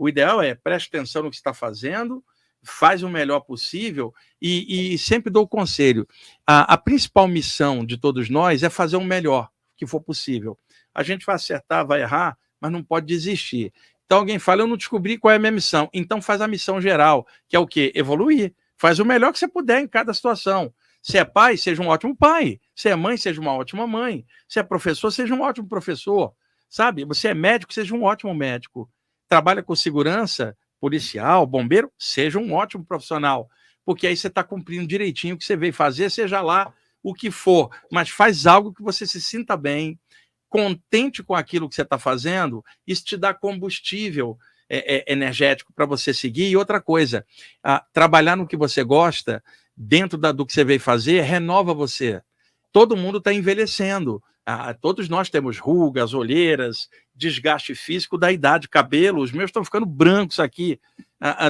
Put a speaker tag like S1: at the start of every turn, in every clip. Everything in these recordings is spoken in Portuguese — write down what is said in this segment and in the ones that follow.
S1: O ideal é preste atenção no que está fazendo, faz o melhor possível e sempre dou o conselho. A principal missão de todos nós é fazer o melhor que for possível. A gente vai acertar, vai errar, mas não pode desistir. Então alguém fala, eu não descobri qual é a minha missão. Então faz a missão geral, que é o quê? Evoluir. Faz o melhor que você puder em cada situação. Se é pai, seja um ótimo pai. Se é mãe, seja uma ótima mãe. Se é professor, seja um ótimo professor. Sabe? Você é médico, seja um ótimo médico. Trabalha com segurança, policial, bombeiro, seja um ótimo profissional. Porque aí você está cumprindo direitinho o que você veio fazer, seja lá o que for. Mas faz algo que você se sinta bem, contente com aquilo que você está fazendo, isso te dá combustível energético para você seguir. E outra coisa, trabalhar no que você gosta, dentro do que você veio fazer, renova você. Todo mundo está envelhecendo. Todos nós temos rugas, olheiras, desgaste físico da idade, cabelo. Os meus estão ficando brancos aqui.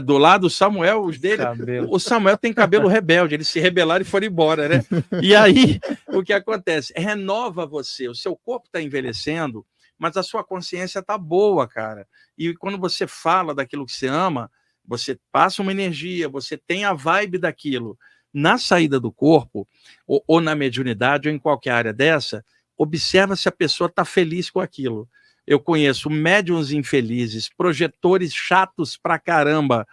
S1: Do lado, o Samuel, os dele. O Samuel tem cabelo rebelde, eles se rebelaram e foram embora, né? E aí, o que acontece? Renova você. O seu corpo está envelhecendo, mas a sua consciência está boa, cara. E quando você fala daquilo que você ama, você passa uma energia, você tem a vibe daquilo. Na saída do corpo, ou na mediunidade, ou em qualquer área dessa, observa se a pessoa está feliz com aquilo. Eu conheço médiuns infelizes, projetores chatos pra caramba,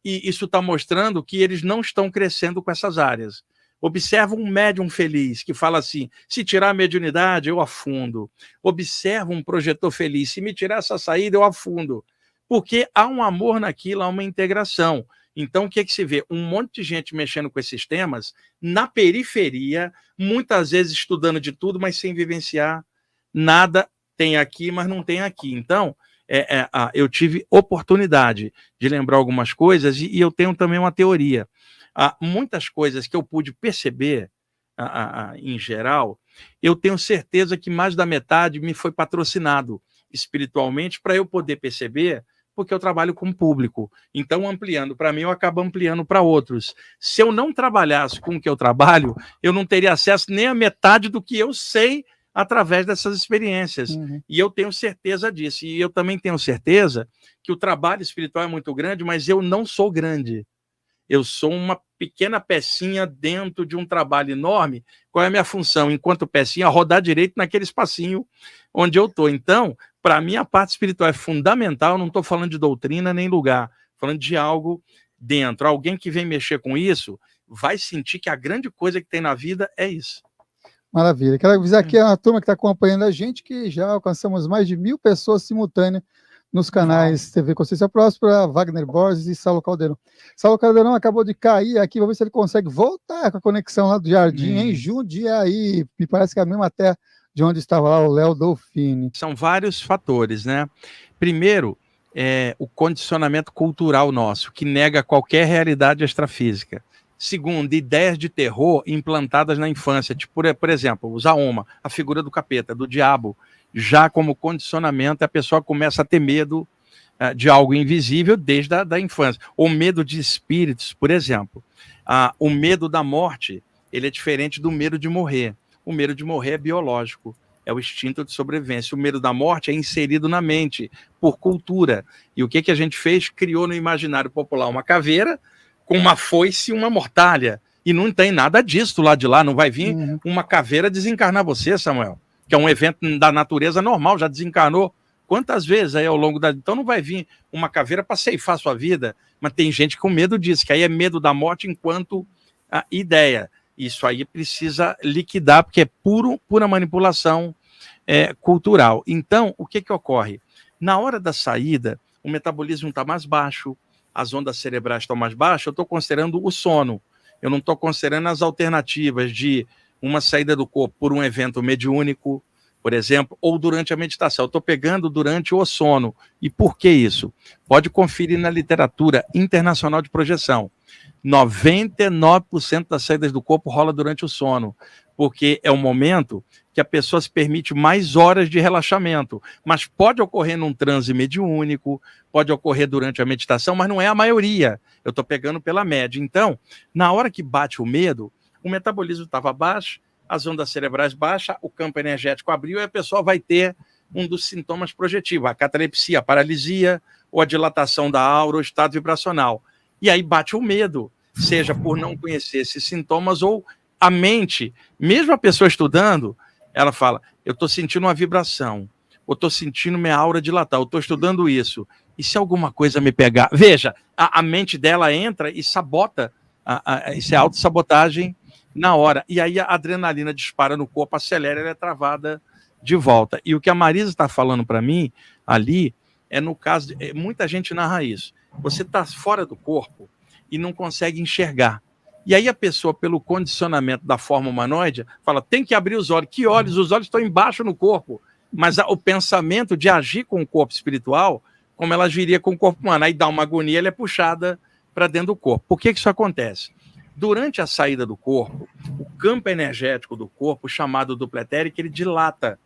S1: e isso está mostrando que eles não estão crescendo com essas áreas. Observa um médium feliz que fala assim, se tirar a mediunidade, eu afundo. Observa um projetor feliz, se me tirar essa saída, eu afundo. Porque há um amor naquilo, há uma integração. Então, o que se vê? Um monte de gente mexendo com esses temas, na periferia, muitas vezes estudando de tudo, mas sem vivenciar nada. Tem aqui, mas não tem aqui. Então, eu tive oportunidade de lembrar algumas coisas e eu tenho também uma teoria. Muitas coisas que eu pude perceber, em geral, eu tenho certeza que mais da metade me foi patrocinado espiritualmente para eu poder perceber, porque eu trabalho com público. Então, ampliando para mim, eu acabo ampliando para outros. Se eu não trabalhasse com o que eu trabalho, eu não teria acesso nem à metade do que eu sei através dessas experiências. Uhum. E eu tenho certeza disso. E eu também tenho certeza que o trabalho espiritual é muito grande, mas eu não sou grande. Eu sou uma pequena pecinha dentro de um trabalho enorme. Qual é a minha função? Enquanto pecinha, rodar direito naquele espacinho onde eu estou. Então, para mim, a parte espiritual é fundamental. Não estou falando de doutrina nem lugar. Falando de algo dentro. Alguém que vem mexer com isso vai sentir que a grande coisa que tem na vida é isso.
S2: Maravilha. Quero avisar aqui a turma que está acompanhando a gente que já alcançamos mais de 1.000 pessoas simultâneas nos canais TV Consciência Próspera, Wagner Borges e Saulo Caldeirão. Saulo Caldeirão acabou de cair aqui, vamos ver se ele consegue voltar com a conexão lá do Jardim, em Jundiaí. Me parece que é a mesma terra de onde estava lá o Léo Dolfini.
S1: São vários fatores, né? Primeiro, o condicionamento cultural nosso, que nega qualquer realidade extrafísica. Segundo, ideias de terror implantadas na infância, tipo, por exemplo, o Zaoma, a figura do capeta, do diabo, já como condicionamento, a pessoa começa a ter medo de algo invisível desde a infância. Ou medo de espíritos, por exemplo. O medo da morte, ele é diferente do medo de morrer. O medo de morrer é biológico, é o instinto de sobrevivência. O medo da morte é inserido na mente, por cultura. E o que a gente fez? Criou no imaginário popular uma caveira, com uma foice e uma mortalha. E não tem nada disso lá de lá. Não vai vir uma caveira desencarnar você, Samuel. Que é um evento da natureza normal, já desencarnou quantas vezes aí ao longo da... Então não vai vir uma caveira para ceifar a sua vida. Mas tem gente com medo disso, que aí é medo da morte enquanto ideia. Isso aí precisa liquidar, porque é pura manipulação cultural. Então, o que ocorre? Na hora da saída, o metabolismo está mais baixo, as ondas cerebrais estão mais baixas, eu estou considerando o sono. Eu não estou considerando as alternativas de uma saída do corpo por um evento mediúnico, por exemplo, ou durante a meditação. Eu estou pegando durante o sono. E por que isso? Pode conferir na literatura internacional de projeção. 99% das saídas do corpo rola durante o sono, porque é o momento que a pessoa se permite mais horas de relaxamento, mas pode ocorrer num transe mediúnico, pode ocorrer durante a meditação, mas não é a maioria. Eu estou pegando pela média. Então, na hora que bate o medo, o metabolismo estava baixo, as ondas cerebrais baixas, o campo energético abriu e a pessoa vai ter um dos sintomas projetivos, a catalepsia, a paralisia, ou a dilatação da aura, ou estado vibracional. E aí bate o medo, seja por não conhecer esses sintomas, ou a mente, mesmo a pessoa estudando, ela fala, eu estou sentindo uma vibração, ou estou sentindo minha aura dilatar, eu estou estudando isso, e se alguma coisa me pegar? Veja, a mente dela entra e sabota, isso é autossabotagem na hora, e aí a adrenalina dispara no corpo, acelera, ela é travada de volta. E o que a Marisa está falando para mim, ali, é no caso, muita gente narra isso, você está fora do corpo e não consegue enxergar. E aí a pessoa, pelo condicionamento da forma humanoide, fala, tem que abrir os olhos. Que olhos? Os olhos estão embaixo no corpo. Mas o pensamento de agir com o corpo espiritual, como ela agiria com o corpo humano, aí dá uma agonia, ela é puxada para dentro do corpo. Por que isso acontece? Durante a saída do corpo, o campo energético do corpo, chamado duplo etérico, ele dilata,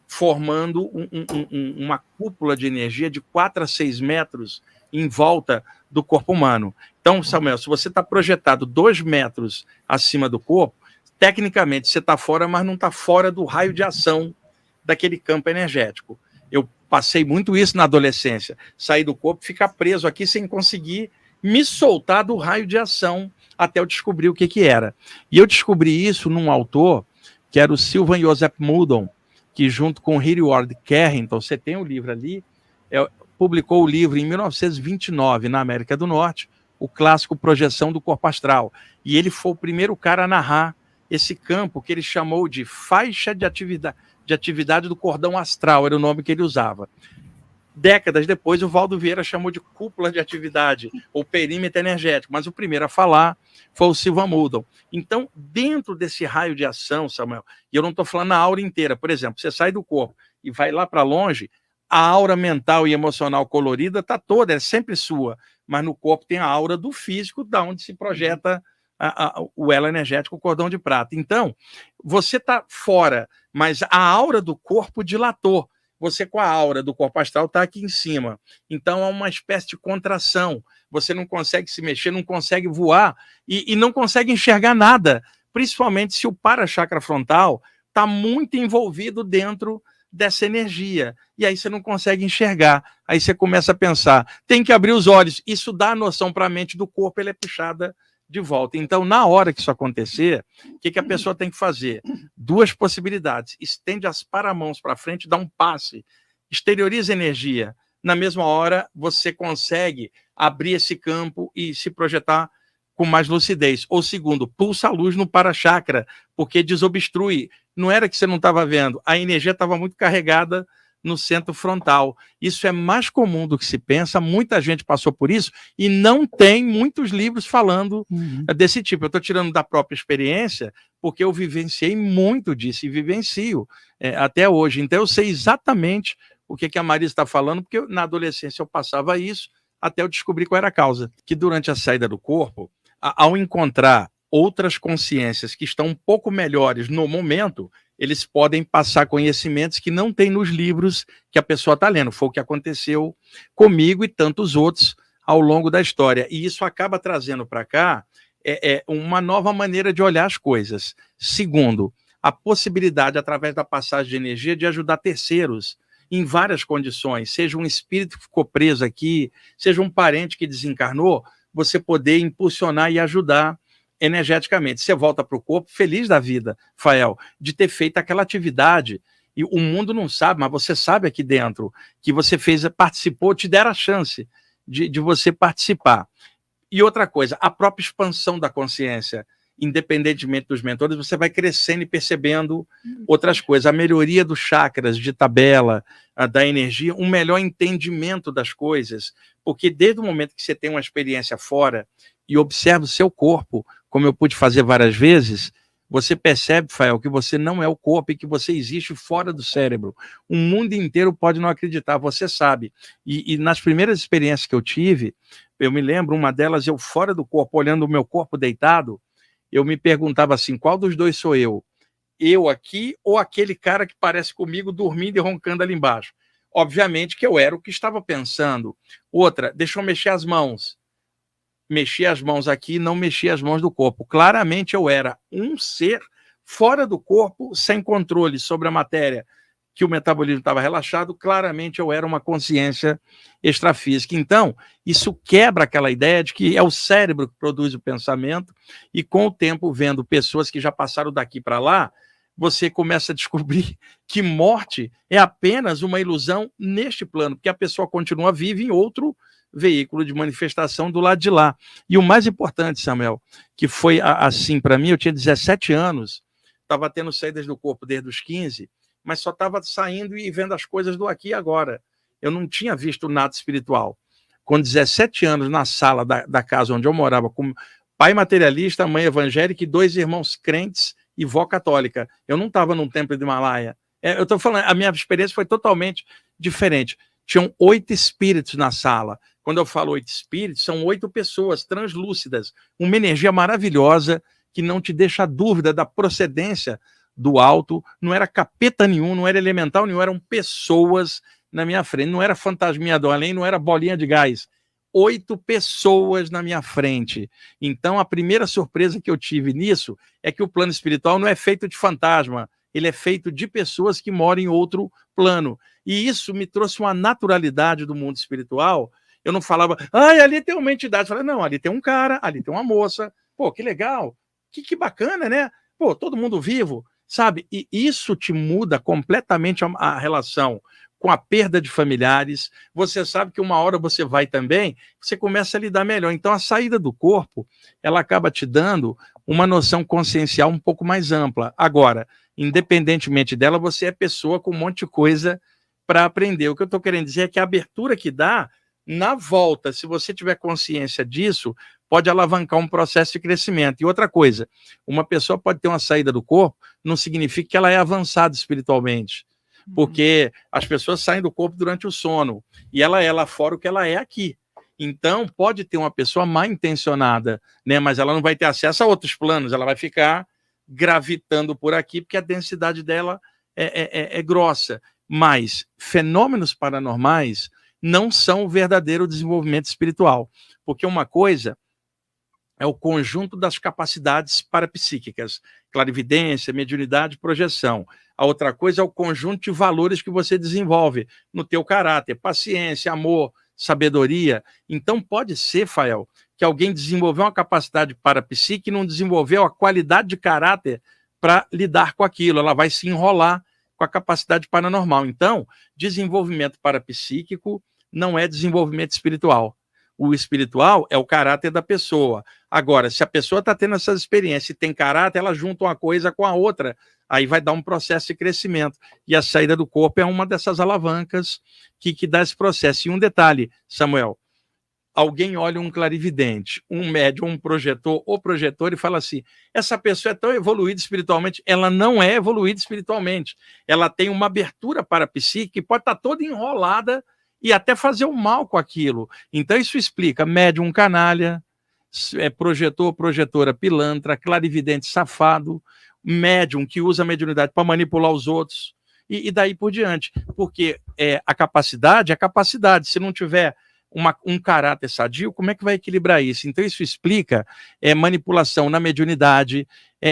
S1: formando uma cúpula de energia de 4 a 6 metros em volta do corpo humano. Então, Samuel, se você está projetado 2 metros acima do corpo, tecnicamente você está fora, mas não está fora do raio de ação daquele campo energético. Eu passei muito isso na adolescência, sair do corpo, ficar preso aqui sem conseguir me soltar do raio de ação até eu descobrir o que era. E eu descobri isso num autor, que era o Sylvan Joseph Muldon, que junto com Hillard Carrington, você tem o livro ali, publicou o livro em 1929 na América do Norte, o clássico Projeção do Corpo Astral. E ele foi o primeiro cara a narrar esse campo que ele chamou de faixa de atividade do cordão astral, era o nome que ele usava. Décadas depois, o Valdo Vieira chamou de cúpula de atividade, ou perímetro energético, mas o primeiro a falar foi o Sylvan Muldon. Então, dentro desse raio de ação, Samuel, e eu não estou falando a aura inteira, por exemplo, você sai do corpo e vai lá para longe, a aura mental e emocional colorida está toda, é sempre sua, mas no corpo tem a aura do físico, da onde se projeta o elo energético, o cordão de prata. Então, você está fora, mas a aura do corpo dilatou. Você com a aura do corpo astral está aqui em cima. Então, é uma espécie de contração. Você não consegue se mexer, não consegue voar e não consegue enxergar nada, principalmente se o para-chakra frontal está muito envolvido dentro dessa energia. E aí você não consegue enxergar. Aí você começa a pensar, tem que abrir os olhos. Isso dá a noção para a mente do corpo, ela é puxada de volta. Então, na hora que isso acontecer, o que a pessoa tem que fazer? 2 possibilidades. Estende as paramãos para frente, dá um passe, exterioriza energia. Na mesma hora, você consegue abrir esse campo e se projetar com mais lucidez. Ou segundo, pulsa a luz no para-chakra, porque desobstrui. Não era que você não estava vendo, a energia estava muito carregada no centro frontal. Isso é mais comum do que se pensa, muita gente passou por isso e não tem muitos livros falando desse tipo. Eu estou tirando da própria experiência, porque eu vivenciei muito disso e vivencio até hoje. Então eu sei exatamente o que a Marisa está falando, porque na adolescência eu passava isso até eu descobrir qual era a causa. Que durante a saída do corpo, ao encontrar outras consciências que estão um pouco melhores no momento, eles podem passar conhecimentos que não tem nos livros que a pessoa está lendo. Foi o que aconteceu comigo e tantos outros ao longo da história. E isso acaba trazendo para cá uma nova maneira de olhar as coisas. Segundo, a possibilidade, através da passagem de energia, de ajudar terceiros em várias condições. Seja um espírito que ficou preso aqui, seja um parente que desencarnou, você poder impulsionar e ajudar energeticamente. Você volta para o corpo feliz da vida, Fael, de ter feito aquela atividade. E o mundo não sabe, mas você sabe aqui dentro que você fez, participou, te deram a chance de você participar. E outra coisa, a própria expansão da consciência, independentemente dos mentores, você vai crescendo e percebendo outras coisas. A melhoria dos chakras de tabela, da energia, um melhor entendimento das coisas, porque desde o momento que você tem uma experiência fora e observa o seu corpo, como eu pude fazer várias vezes, você percebe, Fael, que você não é o corpo e que você existe fora do cérebro. O mundo inteiro pode não acreditar, você sabe. E nas primeiras experiências que eu tive, eu me lembro, uma delas, eu fora do corpo, olhando o meu corpo deitado, eu me perguntava assim, qual dos dois sou eu? Eu aqui ou aquele cara que parece comigo dormindo e roncando ali embaixo? Obviamente que eu era o que estava pensando. Outra, deixa eu mexer as mãos. Mexi as mãos aqui, não mexi as mãos do corpo. Claramente eu era um ser fora do corpo, sem controle sobre a matéria, que o metabolismo estava relaxado, claramente eu era uma consciência extrafísica. Então, isso quebra aquela ideia de que é o cérebro que produz o pensamento, e com o tempo, vendo pessoas que já passaram daqui para lá, você começa a descobrir que morte é apenas uma ilusão neste plano, porque a pessoa continua viva em outro veículo de manifestação do lado de lá. E o mais importante, Samuel, que foi assim para mim, eu tinha 17 anos, estava tendo saídas do corpo desde os 15, mas só estava saindo e vendo as coisas do aqui e agora. Eu não tinha visto nada espiritual. Com 17 anos, na sala da casa onde eu morava, com pai materialista, mãe evangélica e 2 irmãos crentes e vó católica. Eu não estava num templo do Himalaia. Eu estou falando, a minha experiência foi totalmente diferente. Tinham 8 espíritos na sala. Quando eu falo 8 espíritos, são 8 pessoas translúcidas, uma energia maravilhosa que não te deixa dúvida da procedência do alto. Não era capeta nenhum, não era elemental nenhum, eram pessoas na minha frente. Não era fantasminha do além, não era bolinha de gás. 8 pessoas na minha frente. Então, a primeira surpresa que eu tive nisso é que o plano espiritual não é feito de fantasma, ele é feito de pessoas que moram em outro plano. E isso me trouxe uma naturalidade do mundo espiritual. Eu não falava, ali tem uma entidade. Eu falei, não, ali tem um cara, ali tem uma moça. Pô, que legal, que bacana, né? Pô, todo mundo vivo, sabe? E isso te muda completamente a relação com a perda de familiares. Você sabe que uma hora você vai também, você começa a lidar melhor. Então, a saída do corpo, ela acaba te dando uma noção consciencial um pouco mais ampla. Agora, independentemente dela, você é pessoa com um monte de coisa para aprender. O que eu estou querendo dizer é que a abertura que dá, na volta, se você tiver consciência disso, pode alavancar um processo de crescimento. E outra coisa, uma pessoa pode ter uma saída do corpo, não significa que ela é avançada espiritualmente, porque as pessoas saem do corpo durante o sono, e ela é lá fora o que ela é aqui. Então, pode ter uma pessoa mal intencionada, né? Mas ela não vai ter acesso a outros planos, ela vai ficar gravitando por aqui, porque a densidade dela é grossa. Mas fenômenos paranormais não são o verdadeiro desenvolvimento espiritual, porque uma coisa é o conjunto das capacidades parapsíquicas, clarividência, mediunidade, projeção. A outra coisa é o conjunto de valores que você desenvolve no teu caráter, paciência, amor, sabedoria. Então pode ser, Fael, que alguém desenvolveu uma capacidade parapsíquica e não desenvolveu a qualidade de caráter para lidar com aquilo. Ela vai se enrolar com a capacidade paranormal. Então, desenvolvimento parapsíquico não é desenvolvimento espiritual. O espiritual é o caráter da pessoa. Agora, se a pessoa está tendo essas experiências e tem caráter, ela junta uma coisa com a outra, aí vai dar um processo de crescimento. E a saída do corpo é uma dessas alavancas que dá esse processo. E um detalhe, Samuel, alguém olha um clarividente, um médium, um projetor ou projetor e fala assim, essa pessoa é tão evoluída espiritualmente. Ela não é evoluída espiritualmente. Ela tem uma abertura parapsíquica e pode estar toda enrolada e até fazer o mal com aquilo. Então isso explica médium canalha, projetor, projetora pilantra, clarividente safado, médium que usa a mediunidade para manipular os outros, e daí por diante. Porque a capacidade é a capacidade. Se não tiver um caráter sadio, como é que vai equilibrar isso? Então isso explica manipulação na mediunidade,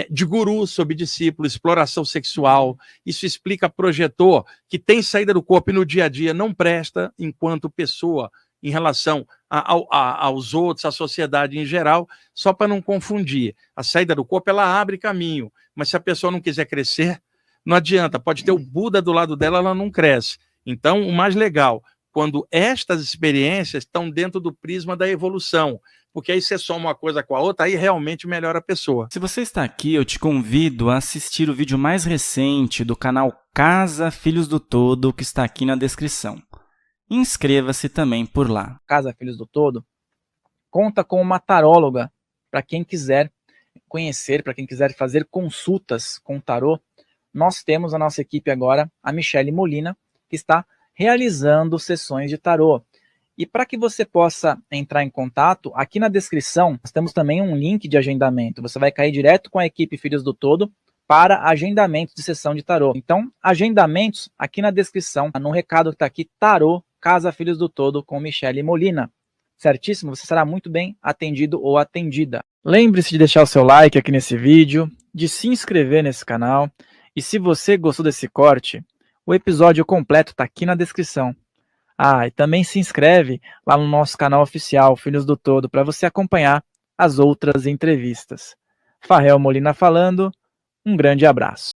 S1: de guru sobre discípulo, exploração sexual. Isso explica projetor que tem saída do corpo e no dia a dia não presta enquanto pessoa em relação aos outros, à sociedade em geral, só para não confundir. A saída do corpo, ela abre caminho, mas se a pessoa não quiser crescer, não adianta. Pode ter o Buda do lado dela, ela não cresce. Então, o mais legal, quando estas experiências estão dentro do prisma da evolução, porque aí você soma uma coisa com a outra, aí realmente melhora a pessoa.
S3: Se você está aqui, eu te convido a assistir o vídeo mais recente do canal Casa Filhos do Todo, que está aqui na descrição. Inscreva-se também por lá.
S4: Casa Filhos do Todo conta com uma taróloga para quem quiser conhecer, para quem quiser fazer consultas com tarô. Nós temos a nossa equipe agora, a Michele Molina, que está realizando sessões de tarô. E para que você possa entrar em contato, aqui na descrição nós temos também um link de agendamento. Você vai cair direto com a equipe Filhos do Todo para agendamento de sessão de tarô. Então, agendamentos aqui na descrição, no recado que está aqui, tarô, Casa Filhos do Todo com Michele Molina. Certíssimo? Você será muito bem atendido ou atendida. Lembre-se de deixar o seu like aqui nesse vídeo, de se inscrever nesse canal. E se você gostou desse corte, O episódio completo está aqui na descrição. Ah, e também se inscreve lá no nosso canal oficial, Filhos do Todo, para você acompanhar as outras entrevistas. Farrell Molina falando, um grande abraço.